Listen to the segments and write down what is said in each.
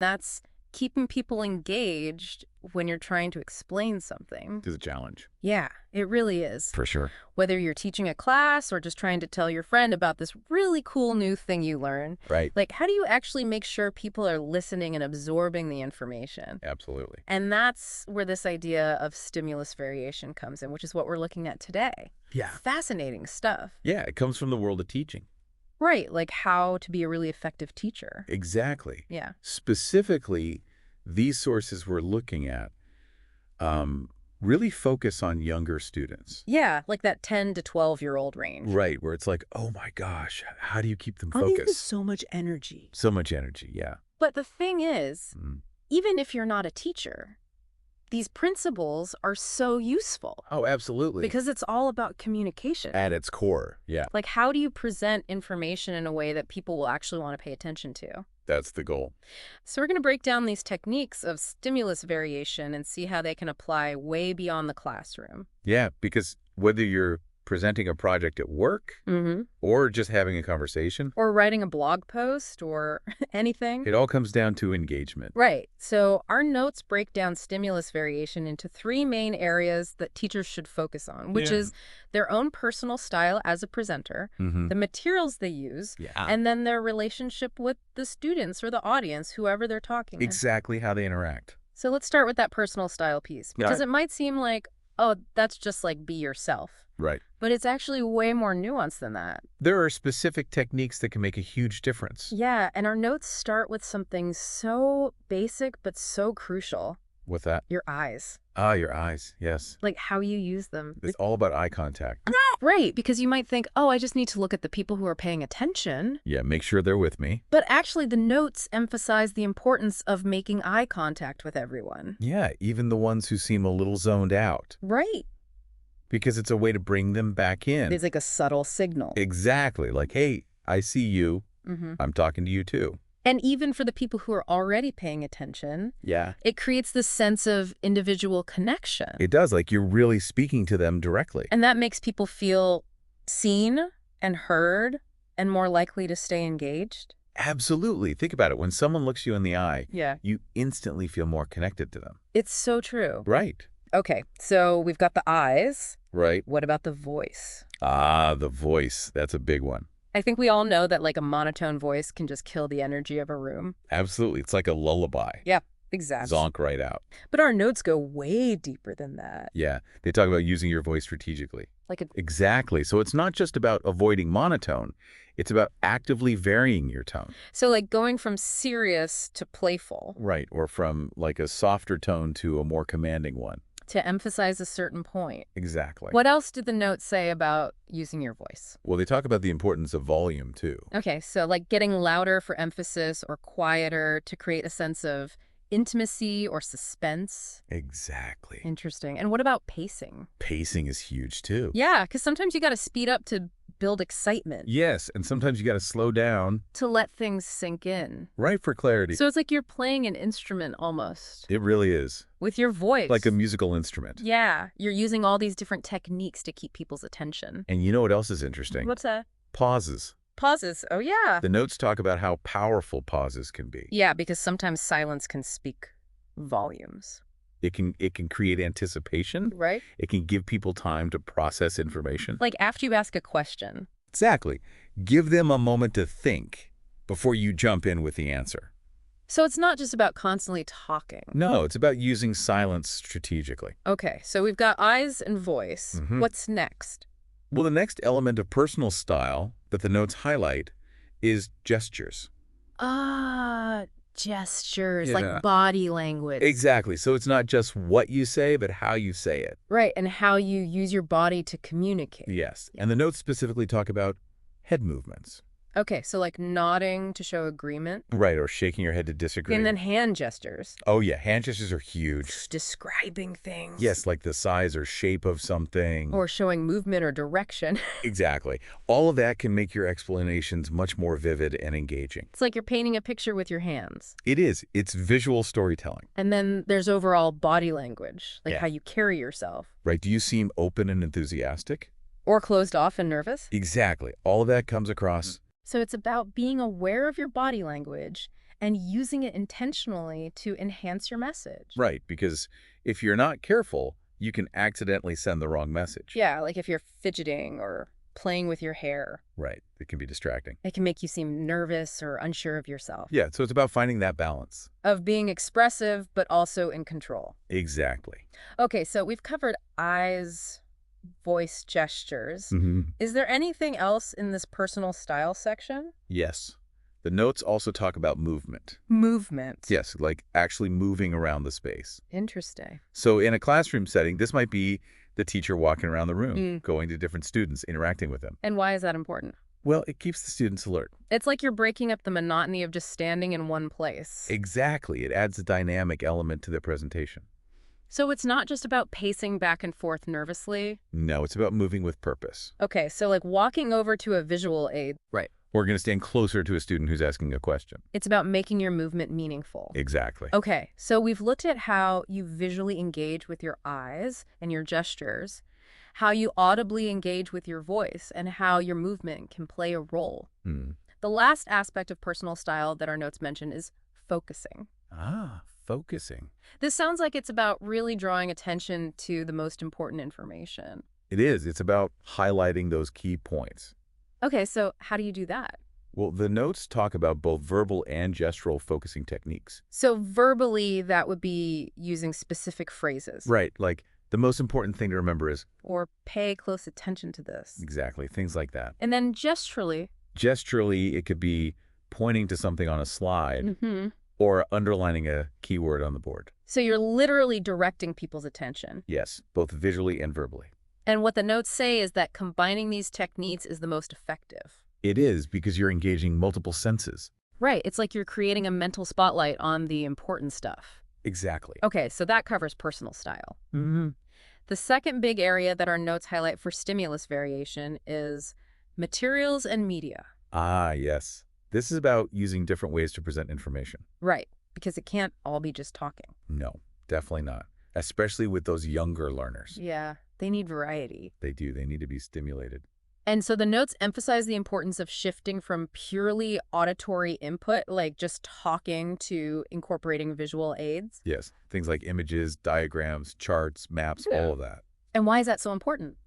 That's keeping people engaged when you're trying to explain something. It's a challenge. Yeah, it really is. For sure. Whether you're teaching a class or just trying to tell your friend about this really cool new thing you learn. Right. Like, how do you actually make sure people are listening and absorbing the information? Absolutely. And that's where this idea of stimulus variation comes in, which is what we're looking at today. Yeah. Fascinating stuff. Yeah, it comes from the world of teaching. Right, like how to be a really effective teacher. Exactly. Yeah. Specifically, these sources we're looking at really focus on younger students. Yeah, like that 10 to 12-year-old range. Right, where it's like, oh my gosh, how do you keep them With focused? so much energy. So much energy, yeah. But the thing is, Mm. even if you're not a teacher, these principles are so useful Oh, absolutely. because it's all about communication. At its core, yeah, Like, how do you present information in a way that people will actually want to pay attention to? that's the goal. So we're going to break down these techniques of stimulus variation and see how they can apply way beyond the classroom. Yeah, because whether you're presenting a project at work or just having a conversation, Or writing a blog post or anything. it all comes down to engagement. Right. So our notes break down stimulus variation into 3 main areas that teachers should focus on, which Yeah. is their own personal style as a presenter, the materials they use, Yeah. and then their relationship with the students or the audience, whoever they're talking with. Exactly how they interact. So let's start with that personal style piece, because Yeah. it might seem like, oh, that's just like be yourself. Right. But it's actually way more nuanced than that. There are specific techniques that can make a huge difference. Yeah, and our notes start with something so basic but so crucial. With that? Your eyes. Ah, your eyes. Yes. Like how you use them. It's all about eye contact. Right, because you might think, oh, I just need to look at the people who are paying attention. Yeah, make sure they're with me. But actually, the notes emphasize the importance of making eye contact with everyone. Yeah, even the ones who seem a little zoned out. Right. Because it's a way to bring them back in. There's like a subtle signal. Exactly. Like, hey, I see you. I'm talking to you too. And even for the people who are already paying attention, Yeah. it creates this sense of individual connection. It does. Like, you're really speaking to them directly. And that makes people feel seen and heard and more likely to stay engaged. Absolutely. Think about it. When someone looks you in the eye, Yeah. you instantly feel more connected to them. It's so true. Right. Okay, so we've got the eyes. Right. What about the voice? Ah, the voice. That's a big one. I think we all know that like a monotone voice can just kill the energy of a room. Absolutely. It's like a lullaby. Yeah, exactly. Zonk right out. But our notes go way deeper than that. Yeah. They talk about using your voice strategically. Like a Exactly. So it's not just about avoiding monotone. It's about actively varying your tone. So like going from serious to playful, Right. Or from like a softer tone to a more commanding one. to emphasize a certain point. Exactly. What else did the notes say about using your voice? Well, they talk about the importance of volume too. Okay, so like getting louder for emphasis or quieter to create a sense of intimacy or suspense. Exactly. Interesting. And what about pacing? Pacing is huge too. Yeah, because sometimes you got to speed up to build excitement, Yes, and sometimes you got to slow down, to let things sink in. right, for clarity. So it's like you're playing an instrument almost It really is. with your voice. Like a musical instrument. Yeah, you're using all these different techniques to keep people's attention. And you know what else is interesting? What's that? Pauses. Pauses. Oh, yeah. The notes talk about how powerful pauses can be. Yeah, because sometimes silence can speak volumes. It can create anticipation. Right? It can give people time to process information. Like after you ask a question. Exactly. Give them a moment to think before you jump in with the answer. So it's not just about constantly talking. No, it's about using silence strategically. Okay, so we've got eyes and voice. Mhm. What's next? Well, the next element of personal style that the notes highlight is gestures. Ah, gestures, Yeah. like body language. Exactly. So it's not just what you say, but how you say it. Right, and how you use your body to communicate. Yes. And the notes specifically talk about head movements. Okay, so like nodding to show agreement, Right, or shaking your head to disagree. and then hand gestures. Oh, yeah, hand gestures are huge. Describing things. Yes, like the size or shape of something. Or showing movement or direction. Exactly. All of that can make your explanations much more vivid and engaging. It's like you're painting a picture with your hands. It is. It's visual storytelling, And then there's overall body language, like Yeah. how you carry yourself. right? Do you seem open and enthusiastic? Or closed off and nervous. Exactly. All of that comes across. So it's about being aware of your body language and using it intentionally to enhance your message. Right, because if you're not careful, you can accidentally send the wrong message. Yeah, like if you're fidgeting or playing with your hair, Right, it can be distracting. it can make you seem nervous or unsure of yourself, Yeah, so it's about finding that balance. of being expressive but also in control. Exactly. Okay, so we've covered eyes, voice, gestures. hmm Is there anything else in this personal style section? Yes. The notes also talk about movement. Movement. Yes, like actually moving around the space. Interesting. So in a classroom setting, this might be the teacher walking around the room, Mm. going to different students, interacting with them. And why is that important? Well, it keeps the students alert. It's like you're breaking up the monotony of just standing in one place. Exactly. It adds a dynamic element to the presentation. So it's not just about pacing back and forth nervously. No, it's about moving with purpose. Okay, so like walking over to a visual aid. Right. We're going to stand closer to a student who's asking a question. It's about making your movement meaningful. Exactly. Okay, so we've looked at how you visually engage with your eyes and your gestures, how you audibly engage with your voice, and how your movement can play a role. Hmm. The last aspect of personal style that our notes mention is focusing. Focusing. This sounds like it's about really drawing attention to the most important information. It is. It's about highlighting those key points. Okay, so how do you do that? Well, the notes talk about both verbal and gestural focusing techniques. So verbally, that would be using specific phrases. Right. Like the most important thing to remember is Or pay close attention to this. exactly things like that. And then gesturally. Gesturally, it could be pointing to something on a slide or underlining a keyword on the board. So you're literally directing people's attention. Yes, both visually and verbally. And what the notes say is that combining these techniques is the most effective. It is because you're engaging multiple senses. Right, it's like you're creating a mental spotlight on the important stuff. Exactly. Okay, so that covers personal style. The second big area that our notes highlight for stimulus variation is materials and media. Yes. This is about using different ways to present information. Right, because it can't all be just talking. No, definitely not. Especially with those younger learners. Yeah, they need variety. They do. They need to be stimulated. And so the notes emphasize the importance of shifting from purely auditory input, like just talking, to incorporating visual aids. Yes. Things like images, diagrams, charts, maps, all of that. And why is that so important?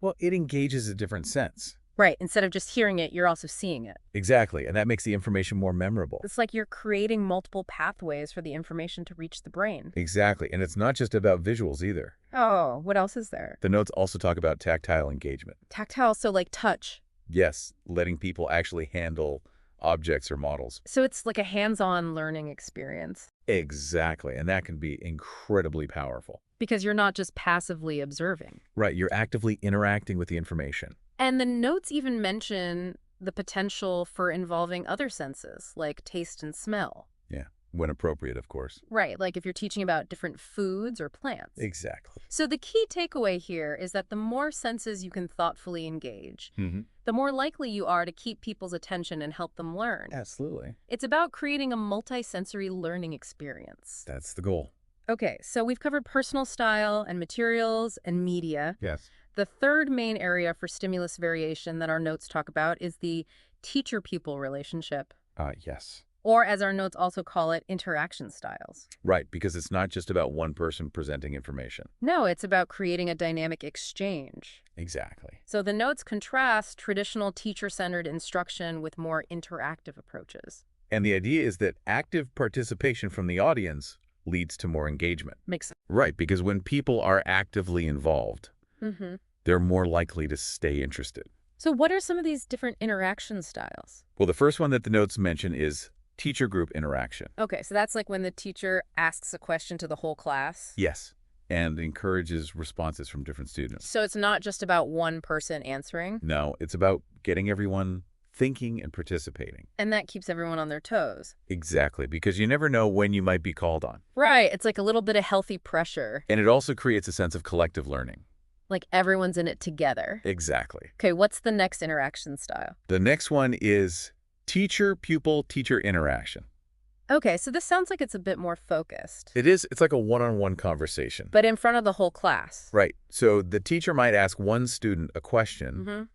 Well, it engages a different sense. Right, instead of just hearing it, you're also seeing it. Exactly. And that makes the information more memorable. It's like you're creating multiple pathways for the information to reach the brain. Exactly. And it's not just about visuals either. Oh, what else is there? The notes also talk about tactile engagement. Tactile, so like touch. Yes, letting people actually handle objects or models. So it's like a hands-on learning experience. Exactly. And that can be incredibly powerful. Because you're not just passively observing. Right. You're actively interacting with the information. And the notes even mention the potential for involving other senses, like taste and smell. Yeah. When appropriate, of course. Right, like if you're teaching about different foods or plants. Exactly. So the key takeaway here is that the more senses you can thoughtfully engage, the more likely you are to keep people's attention and help them learn. Absolutely. It's about creating a multi-sensory learning experience. That's the goal. Okay, so we've covered personal style and materials and media. Yes. The third main area for stimulus variation that our notes talk about is the teacher-pupil relationship, Yes. or as our notes also call it, interaction styles. Right, because it's not just about one person presenting information. No, it's about creating a dynamic exchange. Exactly. So the notes contrast traditional teacher-centered instruction with more interactive approaches. And the idea is that active participation from the audience leads to more engagement. Makes sense. Right, because when people are actively involved, they're more likely to stay interested. So what are some of these different interaction styles? Well, the first one that the notes mention is teacher group interaction. Okay, so that's like when the teacher asks a question to the whole class? Yes, and encourages responses from different students. So it's not just about one person answering? No, it's about getting everyone thinking and participating. And that keeps everyone on their toes. Exactly, because you never know when you might be called on. Right, it's like a little bit of healthy pressure. And it also creates a sense of collective learning. Like everyone's in it together. Exactly. Okay, what's the next interaction style? The next one is teacher-pupil-teacher interaction. Okay, so this sounds like it's a bit more focused. It is. It's like a one-on-one conversation. But in front of the whole class. Right. So the teacher might ask one student a question,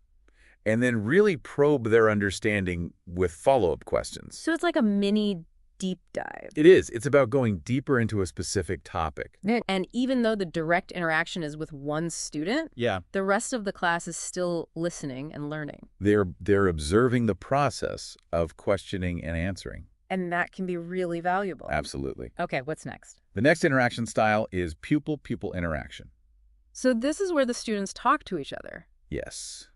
and then really probe their understanding with follow-up questions. So it's like a mini deep dive. It is. It's about going deeper into a specific topic. And even though the direct interaction is with one student, Yeah. the rest of the class is still listening and learning. They're observing the process of questioning and answering. And that can be really valuable. Absolutely. Okay, what's next? The next interaction style is pupil-pupil interaction. So this is where the students talk to each other. Yes.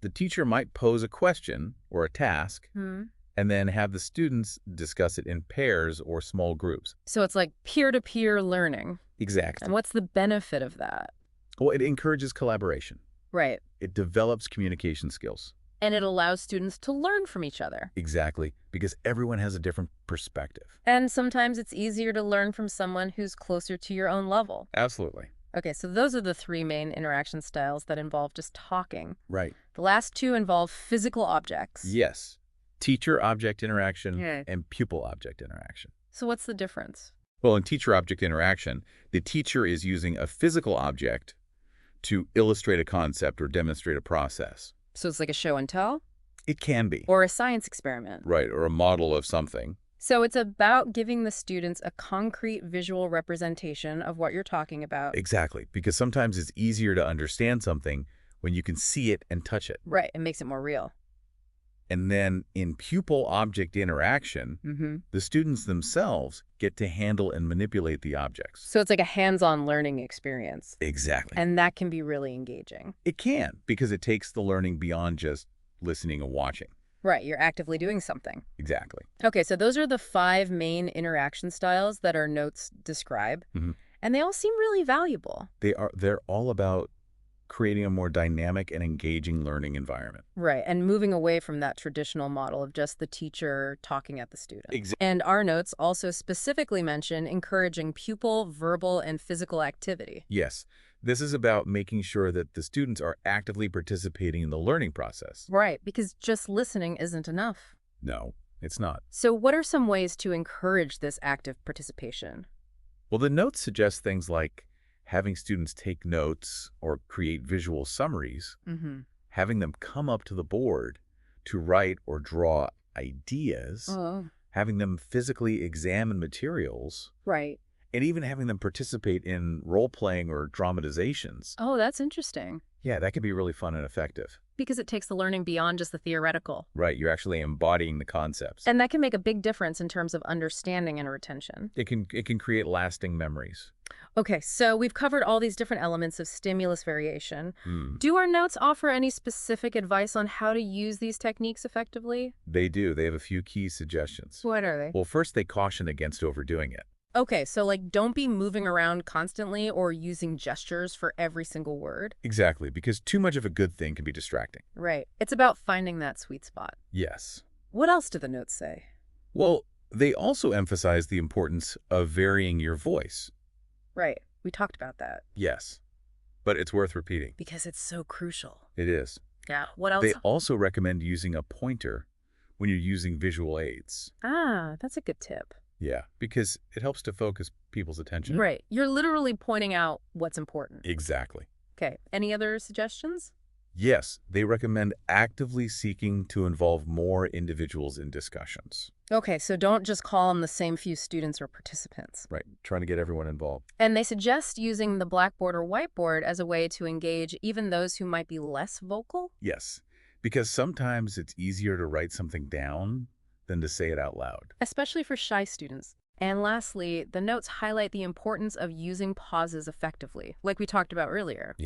The teacher might pose a question or a task and then have the students discuss it in pairs or small groups. So it's like peer-to-peer learning. Exactly. And what's the benefit of that? Well, it encourages collaboration. Right. It develops communication skills. And it allows students to learn from each other. Exactly, because everyone has a different perspective. And sometimes it's easier to learn from someone who's closer to your own level. Absolutely. Okay, so those are the three main interaction styles that involve just talking. Right. The last two involve physical objects. Yes. Teacher-object interaction Yeah. and pupil-object interaction. So what's the difference? Well, in teacher-object interaction, the teacher is using a physical object to illustrate a concept or demonstrate a process. So it's like a show and tell? It can be. Or a science experiment. Right, or a model of something. So it's about giving the students a concrete visual representation of what you're talking about. Exactly, because sometimes it's easier to understand something when you can see it and touch it. Right, it makes it more real. And then in pupil-object interaction, the students themselves get to handle and manipulate the objects. So it's like a hands-on learning experience. Exactly. And that can be really engaging. It can, because it takes the learning beyond just listening and watching. Right, you're actively doing something. Exactly. Okay, so those are the 5 main interaction styles that our notes describe. And they all seem really valuable. They're all about creating a more dynamic and engaging learning environment. Right, and moving away from that traditional model of just the teacher talking at the student. Exactly. And our notes also specifically mention encouraging pupil, verbal, and physical activity. Yes. This is about making sure that the students are actively participating in the learning process. Right, because just listening isn't enough. No, it's not. So what are some ways to encourage this active participation? Well, the notes suggest things like having students take notes or create visual summaries, having them come up to the board to write or draw ideas, having them physically examine materials, Right. and even having them participate in role-playing or dramatizations. Oh, that's interesting. Yeah, that can be really fun and effective. Because it takes the learning beyond just the theoretical. Right, you're actually embodying the concepts. And that can make a big difference in terms of understanding and retention. It can create lasting memories. Okay, so we've covered all these different elements of stimulus variation. Do our notes offer any specific advice on how to use these techniques effectively? They do. They have a few key suggestions. What are they? Well, first, they caution against overdoing it. Okay, so like don't be moving around constantly or using gestures for every single word. Exactly, because too much of a good thing can be distracting. Right. It's about finding that sweet spot. Yes. What else do the notes say? Well, they also emphasize the importance of varying your voice. Right. We talked about that. Yes, but it's worth repeating. Because it's so crucial. It is. Yeah. What else? They also recommend using a pointer when you're using visual aids. Ah, that's a good tip. Yeah, because it helps to focus people's attention. Right. You're literally pointing out what's important. Exactly. Okay. Any other suggestions? Yes, they recommend actively seeking to involve more individuals in discussions. Okay, so don't just call on the same few students or participants. Right, trying to get everyone involved. And they suggest using the blackboard or whiteboard as a way to engage even those who might be less vocal? Yes, because sometimes it's easier to write something down than to say it out loud. Especially for shy students. And lastly, the notes highlight the importance of using pauses effectively, like we talked about earlier. Yeah.